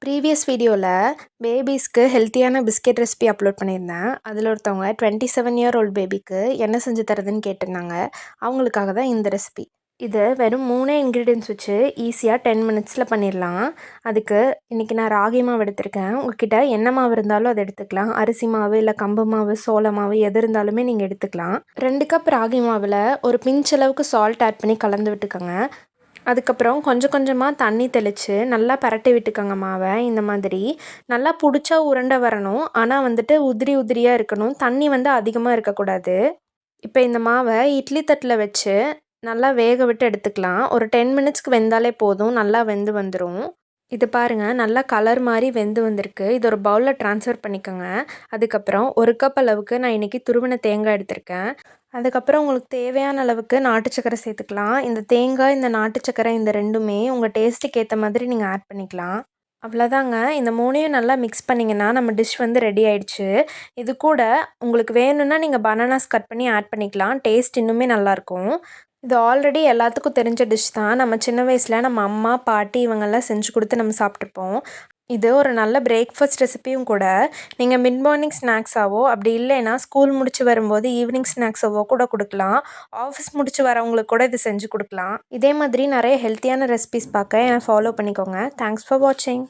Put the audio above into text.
Previous வீடியோவில் பேபீஸ்க்கு ஹெல்த்தியான biscuit recipe upload பண்ணியிருந்தேன். அதில் ஒருத்தவங்க 27 இயர் ஓல்ட் பேபிக்கு என்ன செஞ்சு தரதுன்னு கேட்டிருந்தாங்க. அவங்களுக்காக தான் இந்த ரெசிபி. இது வெறும் 3 இன்க்ரீடியன்ட்ஸ் வச்சு ஈஸியாக 10 மினிட்ஸில் பண்ணிடலாம். அதுக்கு இன்றைக்கி நான் ராகி மாவு எடுத்திருக்கேன். உங்ககிட்ட என்ன மாவு இருந்தாலும் அதை எடுத்துக்கலாம். அரிசி மாவு இல்லை கம்பு மாவு, சோள மாவு எது இருந்தாலுமே நீங்கள் எடுத்துக்கலாம். 2 கப் ராகி மாவில் ஒரு பிஞ்ச் அளவுக்கு சால்ட் ஆட் பண்ணி கலந்து விட்டுக்கோங்க. அதுக்கப்புறம் கொஞ்சம் கொஞ்சமாக தண்ணி தெளித்து நல்லா பரட்டி விட்டுக்கோங்க மாவை. இந்த மாதிரி நல்லா பிடிச்சா உருண்டை வரணும். ஆனால் வந்துட்டு உதிரி உதிரியாக இருக்கணும். தண்ணி அதிகமாக இருக்கக்கூடாது. இப்போ இந்த மாவை இட்லி தட்டில் வச்சு நல்லா வேக விட்டு எடுத்துக்கலாம். ஒரு 10 மினிட்ஸ்க்கு வெந்தாலே போதும். நல்லா வெந்து வந்துடும். இது பாருங்கள், நல்லா கலர் மாதிரி வெந்து வந்திருக்கு. இது ஒரு பவுலில் ட்ரான்ஸ்ஃபர் பண்ணிக்கோங்க. அதுக்கப்புறம் 1 கப் அளவுக்கு நான் இன்றைக்கி துருவின தேங்காய் எடுத்திருக்கேன். அதுக்கப்புறம் உங்களுக்கு தேவையான அளவுக்கு நாட்டு சக்கரை சேர்த்துக்கலாம். இந்த தேங்காய், இந்த நாட்டு சக்கரை இந்த ரெண்டுமே உங்கள் டேஸ்ட்டுக்கு ஏற்ற மாதிரி நீங்கள் ஆட் பண்ணிக்கலாம். அவ்வளோதாங்க. இந்த 3யும் நல்லா மிக்ஸ் பண்ணிங்கன்னா நம்ம டிஷ் ரெடி ஆயிடுச்சு. இது கூட உங்களுக்கு வேணும்னா நீங்கள் பனானாஸ் கட் பண்ணி ஆட் பண்ணிக்கலாம். டேஸ்ட் இன்னுமே நல்லாயிருக்கும். இது ஆல்ரெடி எல்லாத்துக்கும் தெரிஞ்ச டிஷ் தான். நம்ம சின்ன வயசில் நம்ம அம்மா, பாட்டி இவங்கெல்லாம் செஞ்சு கொடுத்து நம்ம சாப்பிட்ருப்போம். இது ஒரு நல்ல பிரேக்ஃபாஸ்ட் ரெசிபியும் கூட. நீங்கள் மிட் மார்னிங் ஸ்நாக்ஸாவோ அப்படி இல்லைன்னா ஸ்கூல் முடிச்சு வரும்போது ஈவினிங் ஸ்நாக்ஸாவோ கூட கொடுக்கலாம். ஆஃபீஸ் முடிச்சு வரவங்களுக்கு கூட இது செஞ்சு கொடுக்கலாம். இதே மாதிரி நிறைய ஹெல்த்தியான ரெசிபிஸ் பார்க்க என்னை ஃபாலோ பண்ணிக்கோங்க. தேங்க்ஸ் ஃபார் வாட்சிங்.